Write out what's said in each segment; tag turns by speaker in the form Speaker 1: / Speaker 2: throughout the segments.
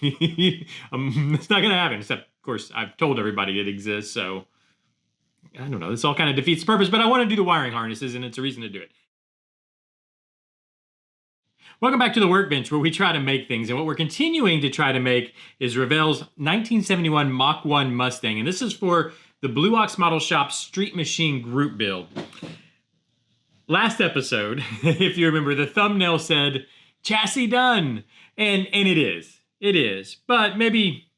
Speaker 1: It's not going to happen. Except, of course, I've told everybody it exists, so I don't know. This all kind of defeats the purpose, but I want to do the wiring harnesses, and it's a reason to do it. Welcome back to the workbench, where we try to make things, and what we're continuing to try to make is Revell's 1971 Mach 1 Mustang, and this is for the Blue Ox Model Shop Street Machine group build. Last episode, if you remember, the thumbnail said, chassis done, and it is, but maybe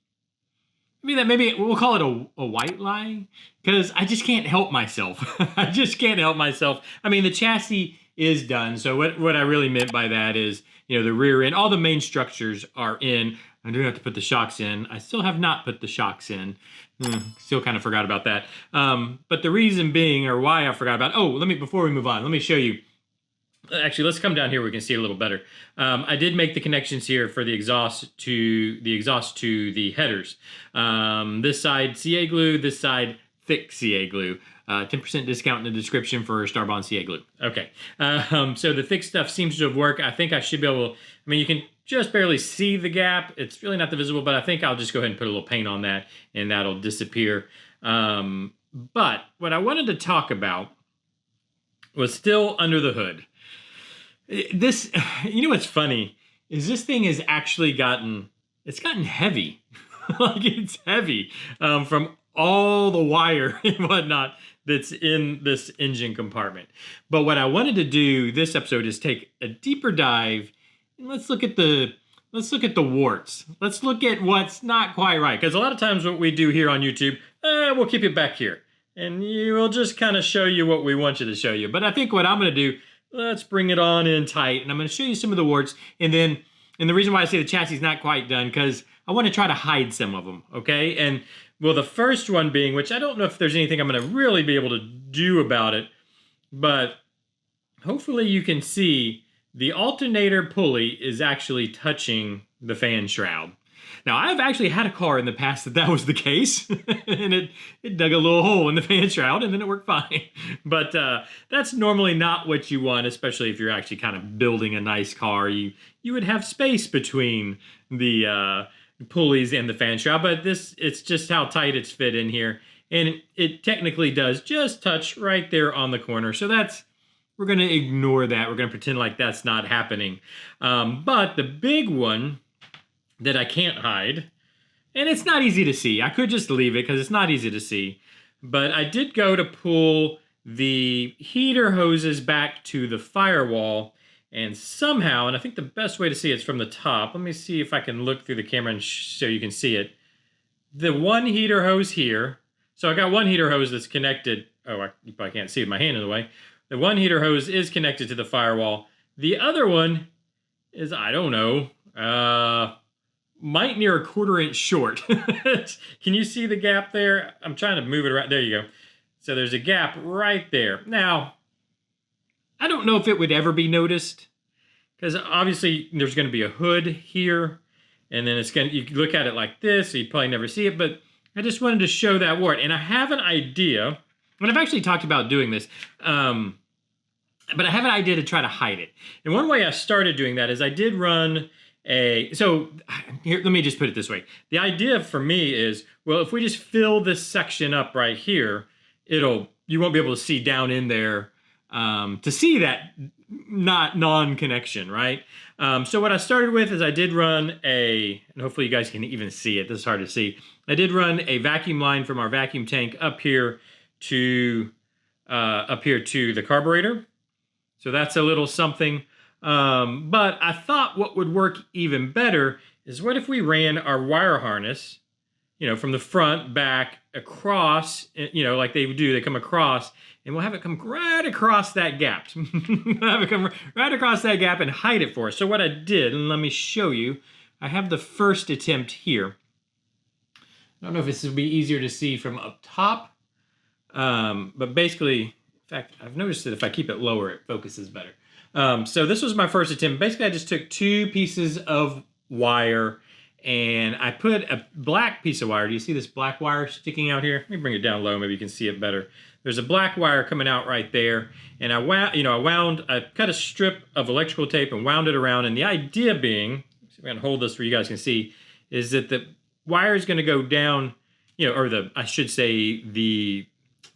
Speaker 1: we'll call it a white lie, because I just can't help myself. I just can't help myself. I mean, the chassis is done. So what I really meant by that is, you know, the rear end, all the main structures are in. I do have to put the shocks in. I still have not put the shocks in. Still kind of forgot about that. But the reason being, or why I forgot about, before we move on, let me show you. Actually, let's come down here. We can see it a little better. I did make the connections here for the exhaust to the headers. This side CA glue, this side thick CA glue. 10% discount in the description for Starbond CA glue. Okay, so the thick stuff seems to have worked. I think I should be able to, I mean, you can just barely see the gap. It's really not that visible, but I think I'll just go ahead and put a little paint on that and that'll disappear. But what I wanted to talk about was still under the hood. This, you know what's funny, is this thing has actually gotten heavy. Like, it's heavy from all the wire and whatnot that's in this engine compartment. But what I wanted to do this episode is take a deeper dive and let's look at the warts. Let's look at what's not quite right. Because a lot of times what we do here on YouTube, we'll keep it back here. And we'll just kind of show you what we want you to show you. But I think what I'm going to do, let's bring it on in tight. And I'm going to show you some of the warts. And the reason why I say the chassis is not quite done, because I want to try to hide some of them, okay? And well, the first one being, which I don't know if there's anything I'm going to really be able to do about it, but hopefully you can see the alternator pulley is actually touching the fan shroud. Now, I've actually had a car in the past that was the case, and it dug a little hole in the fan shroud, and then it worked fine. But that's normally not what you want, especially if you're actually kind of building a nice car. You would have space between the pulleys and the fan shroud, but it's just how tight it's fit in here, and it technically does just touch right there on the corner. So we're going to ignore that. We're going to pretend like that's not happening. But the big one that I can't hide, and it's not easy to see. I could just leave it because it's not easy to see, but I did go to pull the heater hoses back to the firewall. And somehow, and I think the best way to see it is from the top. Let me see if I can look through the camera and so you can see it. The one heater hose here. So I got one heater hose that's connected. Oh, you probably can't see with my hand in the way. The one heater hose is connected to the firewall. The other one is, I don't know, might near a 1/4 inch short. Can you see the gap there? I'm trying to move it around. There you go. So there's a gap right there. Now, I don't know if it would ever be noticed, because obviously there's going to be a hood here, and then you look at it like this, so you'd probably never see it, but I just wanted to show that wart. And I have an idea, and I've actually talked about doing this, but I have an idea to try to hide it. And one way I started doing that is I did run so here, let me just put it this way. The idea for me is, well, if we just fill this section up right here, you won't be able to see down in there to see that non-connection, right? So what I started with is I did run and hopefully you guys can even see it. This is hard to see. I did run a vacuum line from our vacuum tank up here to the carburetor. So that's a little something. But I thought what would work even better is what if we ran our wire harness, from the front, back, across, like they do, they come across, and we'll have it come right across that gap. Have it come right across that gap and hide it for us. So what I did, and let me show you, I have the first attempt here. I don't know if this would be easier to see from up top, but basically, in fact, I've noticed that if I keep it lower, it focuses better. So this was my first attempt. Basically, I just took 2 pieces of wire and I put a black piece of wire. Do you see this black wire sticking out here? Let me bring it down low, maybe you can see it better. There's a black wire coming out right there, and I cut a strip of electrical tape and wound it around, and the idea being, see if I can hold this where you guys can see, is that the wire is going to go down, or I should say the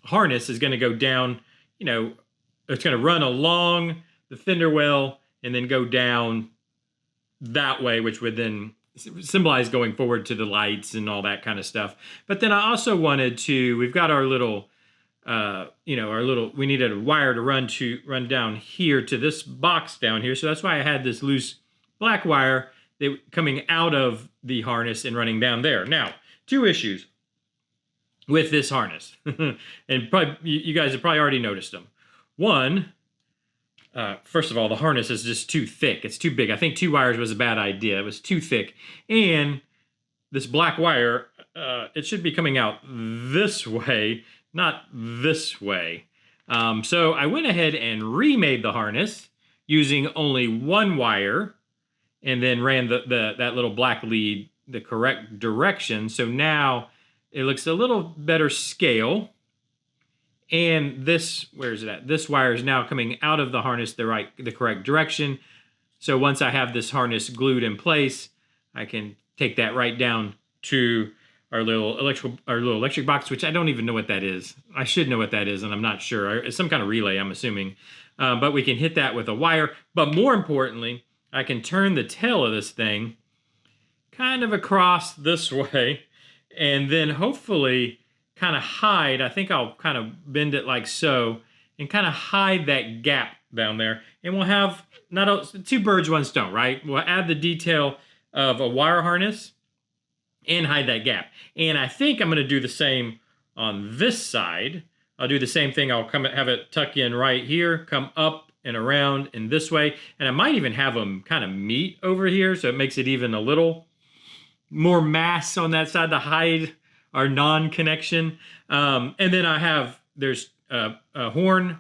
Speaker 1: harness is going to go down, it's going to run along the fender well and then go down that way, which would then symbolize going forward to the lights and all that kind of stuff. But then I also wanted to, we've got our little, we needed a wire to run down here to this box down here. So that's why I had this loose black wire coming out of the harness and running down there. Now, 2 issues with this harness. And probably you guys have probably already noticed them. One, first of all, the harness is just too thick. It's too big. I think 2 wires was a bad idea. It was too thick. And this black wire, it should be coming out this way, not this way. So I went ahead and remade the harness using only 1 wire and then ran that little black lead the correct direction. So now it looks a little better scale. And this, where is it at? This wire is now coming out of the harness the correct direction. So once I have this harness glued in place, I can take that right down to our little electric box, which I don't even know what that is. I should know what that is, and I'm not sure. It's some kind of relay, I'm assuming. But we can hit that with a wire. But more importantly, I can turn the tail of this thing kind of across this way, and then hopefully kind of hide. I think I'll kind of bend it like so and kind of hide that gap down there. And we'll have 2 birds, 1 stone, right? We'll add the detail of a wire harness and hide that gap. And I think I'm going to do the same on this side. I'll do the same thing. I'll have it tuck in right here, come up and around in this way. And I might even have them kind of meet over here, so it makes it even a little more mass on that side to hide our non-connection. And then there's a horn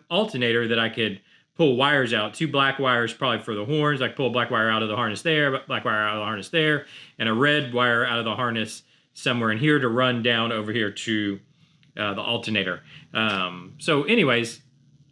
Speaker 1: alternator that I could pull wires out. 2 black wires probably for the horns. I could pull a black wire out of the harness there, black wire out of the harness there, and a red wire out of the harness somewhere in here to run down over here to the alternator. So anyways,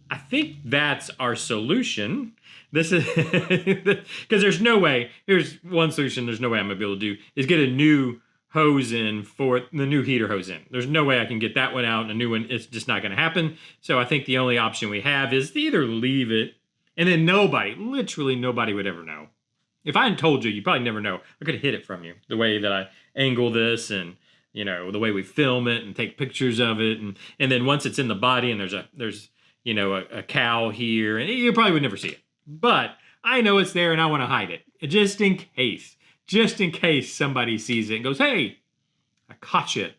Speaker 1: I think that's our solution. This is, because there's no way, here's one solution there's no way I'm going to be able to do, is get a new hose in for the new heater hose in. There's no way I can get that one out and a new one. It's just not going to happen. So I think the only option we have is to either leave it, and then literally nobody would ever know. If I hadn't told you, you'd probably never know. I could have hid it from you. The way that I angle this and, the way we film it and take pictures of it. And then once it's in the body and there's a cow here, and you probably would never see it. But I know it's there and I want to hide it just in case. Just in case somebody sees it and goes, hey, I caught you.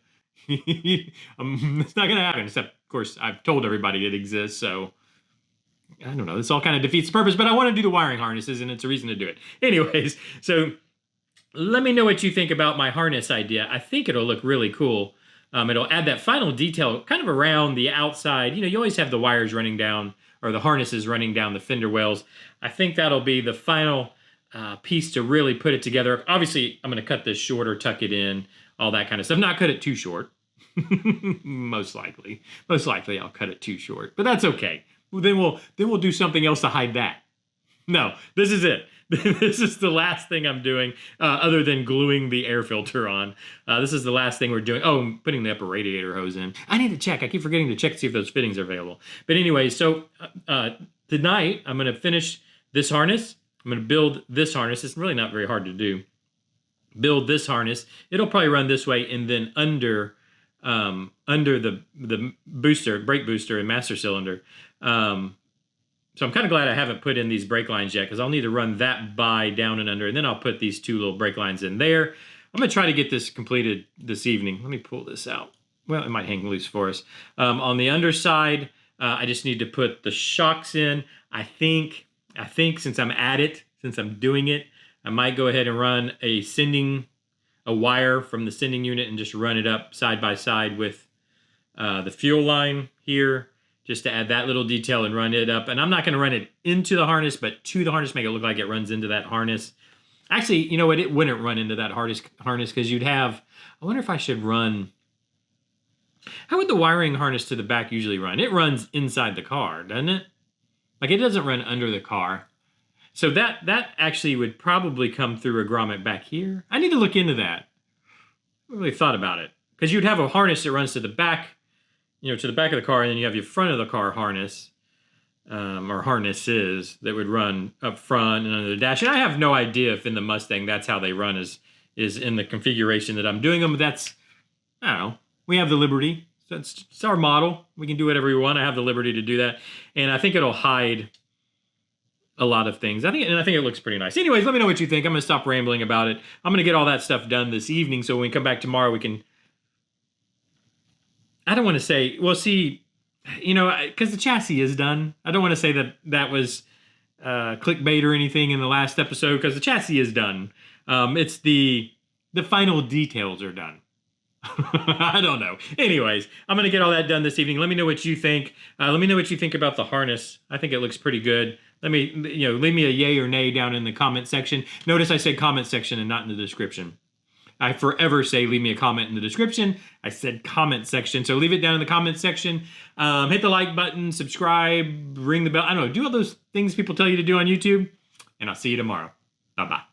Speaker 1: It's not going to happen. Except, of course, I've told everybody it exists. So, I don't know. This all kind of defeats the purpose. But I want to do the wiring harnesses, and it's a reason to do it. Anyways, so let me know what you think about my harness idea. I think it'll look really cool. It'll add that final detail kind of around the outside. You always have the wires running down, or the harnesses running down the fender wells. I think that'll be the final piece to really put it together. Obviously, I'm going to cut this shorter, tuck it in, all that kind of stuff. Not cut it too short. Most likely I'll cut it too short, but that's okay. Then we'll do something else to hide that. No, this is it. This is the last thing I'm doing, other than gluing the air filter on. This is the last thing we're doing. Oh, I'm putting the upper radiator hose in. I need to check. I keep forgetting to check to see if those fittings are available. But anyway, so tonight I'm going to finish this harness. I'm going to build this harness. It's really not very hard to do. Build this harness. It'll probably run this way, and then under the booster, brake booster and master cylinder. So I'm kind of glad I haven't put in these brake lines yet, because I'll need to run that by down and under, and then I'll put these 2 little brake lines in there. I'm going to try to get this completed this evening. Let me pull this out. Well, it might hang loose for us. On the underside, I just need to put the shocks in. I think since I'm at it, since I'm doing it, I might go ahead and run a wire from the sending unit and just run it up side by side with the fuel line here, just to add that little detail and run it up. And I'm not going to run it into the harness, but to the harness, make it look like it runs into that harness. Actually, you know what? It wouldn't run into that harness because you'd have, I wonder if I should run, how would the wiring harness to the back usually run? It runs inside the car, doesn't it? Like, it doesn't run under the car. So that actually would probably come through a grommet back here. I need to look into that. I really thought about it. Because you'd have a harness that runs to the back, to the back of the car, and then you have your front of the car harness, or harnesses that would run up front and under the dash. And I have no idea if in the Mustang that's how they run is in the configuration that I'm doing them. But that's, I don't know. We have the liberty. So it's our model. We can do whatever we want. I have the liberty to do that. And I think it'll hide a lot of things. I think it looks pretty nice. Anyways, let me know what you think. I'm going to stop rambling about it. I'm going to get all that stuff done this evening, so when we come back tomorrow, we can... I don't want to say... Well, see, because the chassis is done. I don't want to say that was clickbait or anything in the last episode, because the chassis is done. It's the final details are done. I don't know. Anyways, I'm going to get all that done this evening. Let me know what you think. Let me know what you think about the harness. I think it looks pretty good. Leave me a yay or nay down in the comment section. Notice I said comment section and not in the description. I forever say leave me a comment in the description. I said comment section, so leave it down in the comment section. Hit the like button, subscribe, ring the bell. I don't know, do all those things people tell you to do on YouTube, and I'll see you tomorrow. Bye-bye.